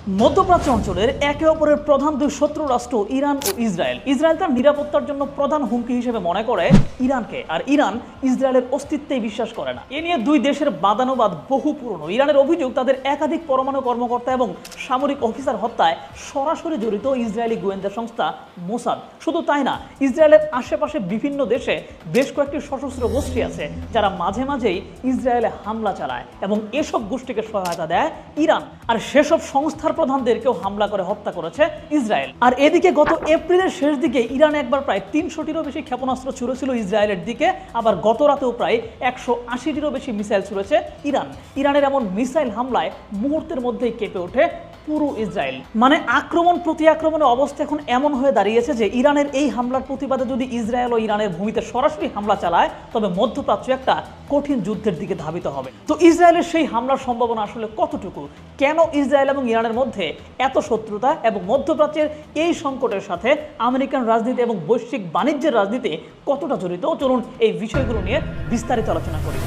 মধ্যপ্রাচ্য অঞ্চলের একে অপরের প্রধান দুই শত্রু রাষ্ট্র ইরান ও ইসরায়েল। ইসরায়েল তার নিরাপত্তার জন্য প্রধান হুমকি হিসেবে মনে করে ইরানকে, আর ইরান ইসরায়েলের অস্তিত্বেই বিশ্বাস করে না। এ নিয়ে দুই দেশের বাদানুবাদ বহু পুরনো। ইরানের অভিযোগ তাদের একাধিক পরমাণু কর্মকর্তা এবং সামরিক অফিসার হত্যায় সরাসরি জড়িত ইসরায়েলি গোয়েন্দা সংস্থা মোসাদ। শুধু তাই না, ইসরায়েলের আশেপাশে বিভিন্ন দেশে বেশ কয়েকটি সশস্ত্র গোষ্ঠী আছে যারা মাঝে মাঝেই ইসরায়েলে হামলা চালায় এবং এসব গোষ্ঠীকে সহায়তা দেয় ইরান। আর সেসব সংস্থার প্রধানদেরকেও হামলা করে হত্যা করেছে ইসরায়েল। আর এদিকে গত এপ্রিলের শেষ দিকে ইরান একবার প্রায় ৩০০টিরও বেশি ক্ষেপণাস্ত্র ছুড়েছিল ইসরায়েলের দিকে, আবার গত রাতেও প্রায় ১৮০টিরও বেশি মিসাইল ছুড়েছে ইরান। ইরানের এমন মিসাইল হামলায় মুহূর্তের মধ্যেই কেঁপে ওঠে পুরো ইসরায়েল। মানে আক্রমণ প্রতি আক্রমণের অবস্থা এখন এমন হয়ে দাঁড়িয়েছে যে ইরানের এই হামলার প্রতিবাদে যদি ইসরায়েল ও ইরানের ভূমিতে সরাসরি হামলা চালায় তবে মধ্যপ্রাচ্য একটা কঠিন যুদ্ধের দিকে ধাবিত হবে। তো ইসরায়েলের সেই হামলার সম্ভাবনা আসলে কতটুকু? কেন ইসরায়েল এবং ইরানের মধ্যে এত শত্রুতা এবং মধ্যপ্রাচ্যের এই সংকটের সাথে আমেরিকান রাজনীতি এবং বৈশ্বিক বাণিজ্যের রাজনীতি কতটা জড়িত? চলুন এই বিষয়গুলো নিয়ে বিস্তারিত আলোচনা করি।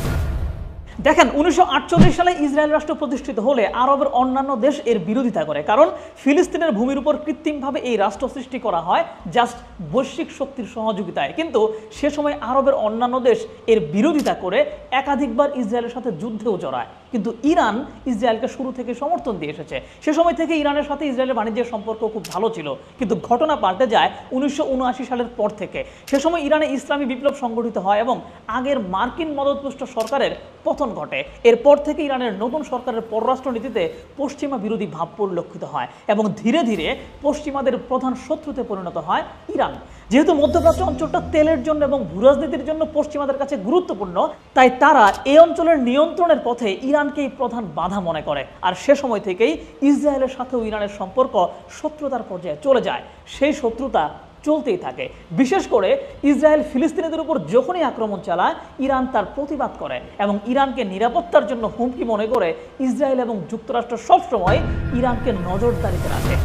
দেখেন, ১৯৪৮ সালে ইসরায়েল রাষ্ট্র প্রতিষ্ঠিত হলে আরবের অন্যান্য দেশ এর বিরোধিতা করে, কারণ ফিলিস্তিনের ভূমির উপর কৃত্রিমভাবে এই রাষ্ট্র সৃষ্টি করা হয় জাস্ট বৈশ্বিক শক্তির সহযোগিতায়। কিন্তু সে সময় আরবের অন্যান্য দেশ এর বিরোধিতা করে একাধিকবার ইসরায়েলের সাথে যুদ্ধেও জড়ায়। কিন্তু ইরান ইসরায়েলকে শুরু থেকে সমর্থন দিয়ে এসেছে। সে সময় থেকে ইরানের সাথে ইসরায়েলের বাণিজ্যের সম্পর্ক খুব ভালো ছিল। কিন্তু ঘটনা পাল্টে যায় ১৯৭৯ সালের পর থেকে। সে সময় ইরানে ইসলামী বিপ্লব সংগঠিত হয় এবং আগের মার্কিন মদতপুষ্ট সরকারের পতন ঘটে। এরপর থেকে ইরানের নতুন সরকারের পররাষ্ট্রনীতিতে পশ্চিমা বিরোধী ভাব পরিলক্ষিত হয় এবং ধীরে ধীরে পশ্চিমাদের প্রধান শত্রুতে পরিণত হয় ইরান। যেহেতু মধ্যপ্রাচ্য অঞ্চলটা তেলের জন্য এবং ভূরাজনীতির জন্য পশ্চিমাদের কাছে গুরুত্বপূর্ণ, তাই তারা এই অঞ্চলের নিয়ন্ত্রণের পথে ইরানকেই প্রধান বাধা মনে করে। আর সে সময় থেকেই ইসরায়েলের সাথেও ইরানের সম্পর্ক শত্রুতার পর্যায়ে চলে যায়। সেই শত্রুতা চলতেই থাকে। বিশেষ করে ইসরায়েল ফিলিস্তিনিদের উপর যখনই আক্রমণ চালায় ইরান তার প্রতিবাদ করে এবং ইরানকে নিরাপত্তার জন্য হুমকি মনে করে ইসরায়েল এবং যুক্তরাষ্ট্র সবসময় ইরানকে নজরদারিতে রাখে।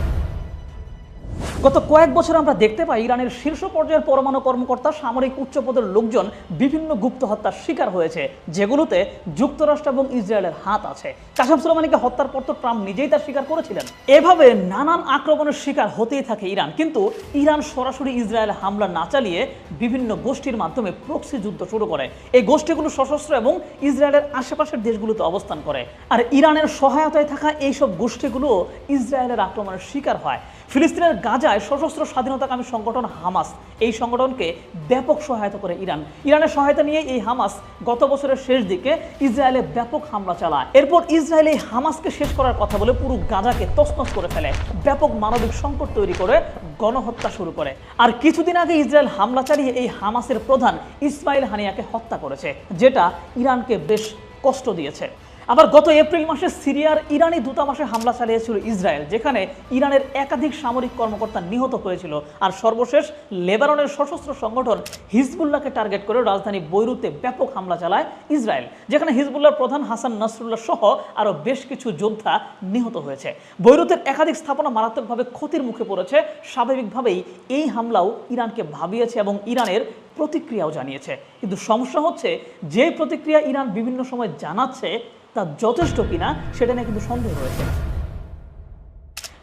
গত কয়েক বছর আমরা দেখতে পাই ইরানের শীর্ষ পর্যায়ের পরমাণু কর্মকর্তা, সামরিক উচ্চপদের লোকজন বিভিন্ন গুপ্ত হত্যার শিকার হয়েছে, যেগুলোতে যুক্তরাষ্ট্র এবং ইসরায়েলের হাত আছে। কাসেম সুলেমানিকে হত্যার পর তো ট্রাম্প নিজেই তার স্বীকার করেছিলেন। এভাবে নানান আক্রমণের শিকার হতেই থাকে ইরান। কিন্তু ইরান সরাসরি ইসরায়েলে হামলা না চালিয়ে বিভিন্ন গোষ্ঠীর মাধ্যমে প্রক্সি যুদ্ধ শুরু করে। এই গোষ্ঠীগুলো সশস্ত্র এবং ইসরায়েলের আশেপাশের দেশগুলোতে অবস্থান করে। আর ইরানের সহায়তায় থাকা এইসব গোষ্ঠীগুলো ইসরায়েলের আক্রমণের শিকার হয়। ফিলিস্তিনের গাজায় সশস্ত্র স্বাধীনতাকামী সংগঠন হামাস, এই সংগঠনকে ব্যাপক সহায়তা করে ইরান। ইরানের সহায়তা নিয়ে এই হামাস গত বছরের শেষ দিকে ইসরায়েলে ব্যাপক হামলা চালায়। এরপর ইসরায়েল এই হামাসকে শেষ করার কথা বলে পুরো গাজাকে তছনছ করে ফেলে, ব্যাপক মানবিক সংকট তৈরি করে গণহত্যা শুরু করে। আর কিছুদিন আগে ইসরায়েল হামলা চালিয়ে এই হামাসের প্রধান ইসমাইল হানিয়াকে হত্যা করেছে, যেটা ইরানকে বেশ কষ্ট দিয়েছে। আবার গত এপ্রিল মাসে সিরিয়ার ইরানি দূতাবাসে হামলা চালিয়েছিল ইসরায়েল, যেখানে ইরানের একাধিক সামরিক কর্মকর্তা নিহত হয়েছিল। আর সর্বশেষ লেবাননের সশস্ত্র সংগঠন হিজবুল্লাহকে টার্গেট করে রাজধানী বৈরুতে ব্যাপক হামলা চালায় ইসরায়েল, যেখানে হিজবুল্লাহর প্রধান হাসান নাসরুল্লাহ সহ আরও বেশ কিছু যোদ্ধা নিহত হয়েছে। বৈরুতের একাধিক স্থাপনা মারাত্মকভাবে ক্ষতির মুখে পড়েছে। স্বাভাবিকভাবেই এই হামলাও ইরানকে ভাবিয়েছে এবং ইরানের প্রতিক্রিয়াও জানিয়েছে। কিন্তু সমস্যা হচ্ছে, যে প্রতিক্রিয়া ইরান বিভিন্ন সময় জানাচ্ছে তা যথেষ্ট কিনা সেটা নিয়ে কিন্তু সন্দেহ রয়েছে।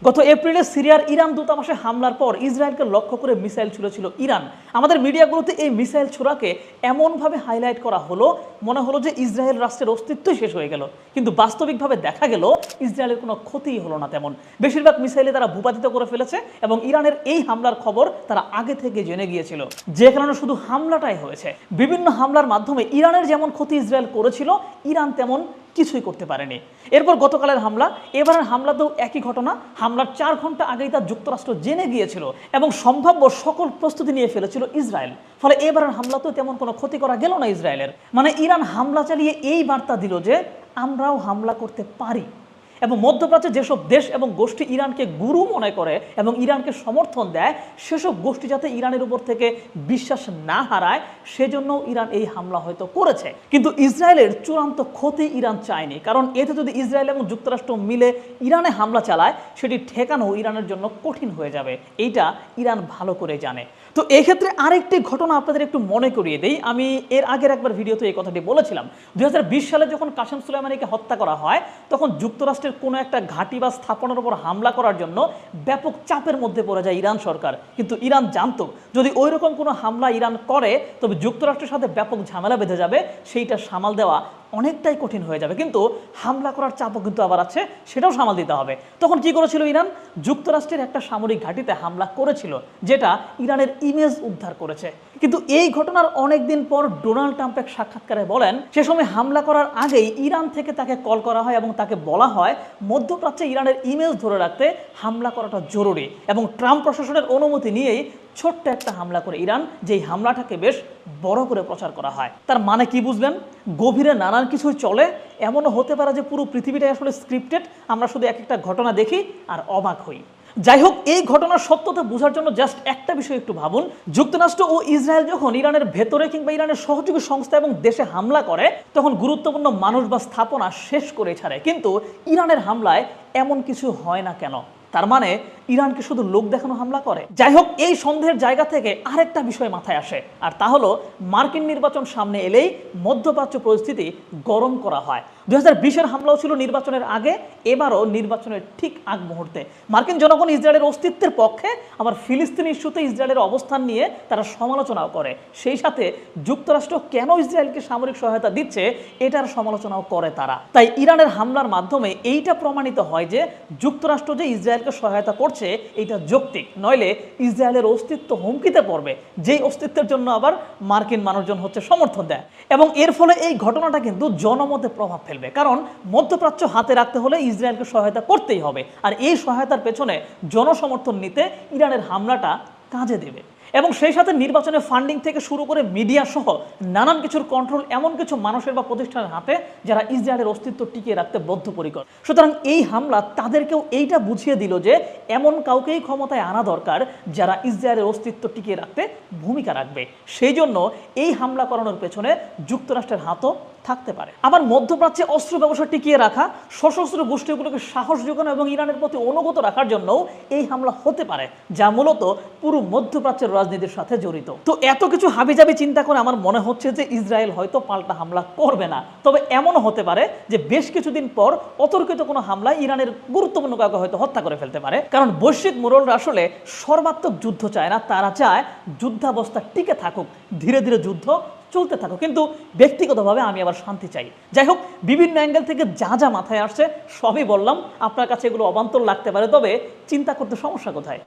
গত এপ্রিলে সিরিয়ার ইরান দূতাবাসে হামলার পর ইসরায়েলকে লক্ষ্য করে মিসাইল ছুড়েছিল ইরান। আমাদের মিডিয়াগুলোতে এই মিসাইল ছোড়াকে এমনভাবে হাইলাইট করা হলো, মনে হলো যে ইসরায়েল রাষ্ট্রের অস্তিত্বই শেষ হয়ে গেল। কিন্তু বাস্তবিকভাবে দেখা গেল ইসরায়েলের কোনো ক্ষতিই হলো না তেমন। বেশিরভাগ মিসাইলে তারা ভূপাতিত করে ফেলেছে এবং ইরানের এই হামলার খবর তারা আগে থেকে জেনে গিয়েছিল, যে কারণে শুধু হামলাটাই হয়েছে। বিভিন্ন হামলার মাধ্যমে ইরানের যেমন ক্ষতি ইসরায়েল করেছিল, ইরান তেমন কিছুই করতে পারেনি। এরপর গতকালের হামলা, এবারের হামলাতেও একই ঘটনা। হামলার ৪ ঘন্টা আগেই তা যুক্তরাষ্ট্র জেনে গিয়েছিল এবং সম্ভাব্য সকল প্রস্তুতি নিয়ে ফেলেছিল ইসরায়েল। ফলে এবারের হামলাতেও তেমন কোনো ক্ষতি করা গেল না ইসরায়েলের। মানে ইরান হামলা চালিয়ে এই বার্তা দিল যে আমরাও হামলা করতে পারি। এবং মধ্যপ্রাচ্যে যেসব দেশ এবং গোষ্ঠী ইরানকে গুরু মনে করে এবং ইরানকে সমর্থন দেয়, সেসব গোষ্ঠী যাতে ইরানের উপর থেকে বিশ্বাস না হারায়, সেজন্য ইরান এই হামলা হয়তো করেছে। কিন্তু ইসরায়েলের চূড়ান্ত ক্ষতি ইরান চায়নি, কারণ এতে যদি ইসরায়েল এবং যুক্তরাষ্ট্র মিলে ইরানে হামলা চালায়, সেটি ঠেকানো ইরানের জন্য কঠিন হয়ে যাবে। এইটা ইরান ভালো করে জানে। তো এই ক্ষেত্রে আরেকটি ঘটনা আপনাদের একটু মনে করিয়ে দেই। আমি এর আগের একবার ভিডিওতে এই কথাটি বলেছিলাম। 2020 সালে যখন কাসেম সুলেমানিকে হত্যা করা হয়, তখন যুক্তরাষ্ট্রের যুক্তরাষ্ট্রের কোনো একটা ঘাঁটি বা স্থাপনার উপর হামলা করার জন্য ব্যাপক চাপের মধ্যে পড়ে যায় ইরান সরকার। কিন্তু ইরান জানতো যদি ওই রকম কোনো হামলা ইরান করে তবে যুক্তরাষ্ট্রের সাথে ব্যাপক ঝামেলা বেঁধে যাবে, সেইটা সামাল দেওয়া অনেকটাই কঠিন হয়ে যাবে। কিন্তু হামলা করার চাপও কিন্তু আবার আছে, সেটাও সামাল দিতে হবে। তখন কি করেছিল ইরান? যুক্তরাষ্ট্রের একটা সামরিক ঘাঁটিতে হামলা করেছিল, যেটা ইরানের ইমেজ উদ্ধার করেছে। কিন্তু এই ঘটনার অনেক দিন পর ডোনাল্ড ট্রাম্প এক সাক্ষাৎকারে বলেন, সে সময় হামলা করার আগেই ইরান থেকে তাকে কল করা হয় এবং তাকে বলা হয় মধ্যপ্রাচ্যে ইরানের ইমেজ ধরে রাখতে হামলা করাটা জরুরি, এবং ট্রাম্প প্রশাসনের অনুমতি নিয়েই ছোট্ট একটা হামলা করে ইরান, যেই হামলাটাকে বেশ বড় করে প্রচার করা হয়। তার মানে কি বুঝলেন? গভীরে নানান কিছুই চলে। এমনও হতে পারে যে পুরো পৃথিবীটাই আসলে স্ক্রিপ্টেড, আমরা শুধু এক একটা ঘটনা দেখি আর অবাক হই। যাই হোক, এই ঘটনার সত্যতা বোঝার জন্য জাস্ট একটা বিষয় একটু ভাবুন। যুক্তরাষ্ট্র ও ইসরায়েল যখন ইরানের ভেতরে কিংবা ইরানের সহযোগী সংস্থা এবং দেশে হামলা করে, তখন গুরুত্বপূর্ণ মানুষ বা স্থাপনা শেষ করে ছাড়ে। কিন্তু ইরানের হামলায় এমন কিছু হয় না কেন? তার মানে ইরানকে শুধু লোক দেখানো হামলা করে? যাই হোক, এই সন্দেহের জায়গা থেকে আরেকটা বিষয় মাথায় আসে, আর তা হলো মার্কিন নির্বাচন সামনে এলেই মধ্যপ্রাচ্য পরিস্থিতি গরম করা হয়। 2020-এর হামলাও ছিল নির্বাচনের আগে, এবারও নির্বাচনের ঠিক আগ মুহূর্তে। মার্কিন জনগণ ইসরায়েলের অস্তিত্বের পক্ষে, আবার ফিলিস্তিন ইস্যুতে ইসরায়েলের অবস্থান নিয়ে তারা সমালোচনাও করে। সেই সাথে যুক্তরাষ্ট্র কেন ইসরায়েলকে সামরিক সহায়তা দিচ্ছে এটার সমালোচনাও করে তারা। তাই ইরানের হামলার মাধ্যমে এইটা প্রমাণিত হয় যে যুক্তরাষ্ট্র যে ইসরায়েলকে সহায়তা করছে এটা যৌক্তিক, নইলে ইসরায়েলের অস্তিত্ব হুমকিতে পড়বে, যেই অস্তিত্বের জন্য আবার মার্কিন মানুষজন হচ্ছে সমর্থন দেয়। এবং এর ফলে এই ঘটনাটা কিন্তু জনমতে প্রভাব ফেলবে, কারণ মধ্যপ্রাচ্য হাতে রাখতে হলে ইসরায়েলকে সহায়তা করতেই হবে, আর এই সহায়তার পেছনে জনসমর্থন নিতে ইরানের হামলাটা কাজে দেবে। এবং সেই সাথে নির্বাচনের ফান্ডিং থেকে শুরু করে মিডিয়া সহ নানান কিছুর কন্ট্রোল এমন কিছু মানুষের বা প্রতিষ্ঠানের হাতে যারা ইসরায়েলের অস্তিত্ব টিকিয়ে রাখতে বদ্ধপরিকর। সুতরাং এই হামলা তাদেরকেও এইটা বুঝিয়ে দিল যে এমন কাউকেই ক্ষমতায় আনা দরকার যারা ইসরায়েলের অস্তিত্ব টিকিয়ে রাখতে ভূমিকা রাখবে। সেই জন্য এই হামলা করানোর পেছনে যুক্তরাষ্ট্রের হাতও থাকতে পারে। আবার মধ্যপ্রাচ্যে অস্ত্র ব্যবসা টিকিয়ে রাখা, সশস্ত্র গোষ্ঠীগুলোকে সাহস যোগানো এবং ইরানের প্রতি অনুগত রাখার জন্যও এই হামলা হতে পারে, যা মূলত পুরো মধ্যপ্রাচ্যের রাজনীতির সাথে জড়িত। তো এত কিছু হাবিজাবি চিন্তা করে আমার মনে হচ্ছে যে ইসরায়েল হয়তো পাল্টা হামলা করবে না। তবে এমনও হতে পারে যে বেশ কিছুদিন পর অতর্কিত কোনো হামলায় ইরানের গুরুত্বপূর্ণ কাউকে হয়তো হত্যা করে ফেলতে পারে। কারণ বৈশ্বিক মোড়লরা আসলে সর্বাত্মক যুদ্ধ চায় না, তারা চায় যুদ্ধাবস্থা টিকে থাকুক, ধীরে ধীরে যুদ্ধ চলতে থাকুক। কিন্তু ব্যক্তিগতভাবে আমি আবার শান্তি চাই। যাই হোক, বিভিন্ন অ্যাঙ্গেল থেকে যা যা মাথায় আসছে সবই বললাম। আপনার কাছে এগুলো অবান্তর লাগতে পারে, তবে চিন্তা করতে সমস্যা কোথায়?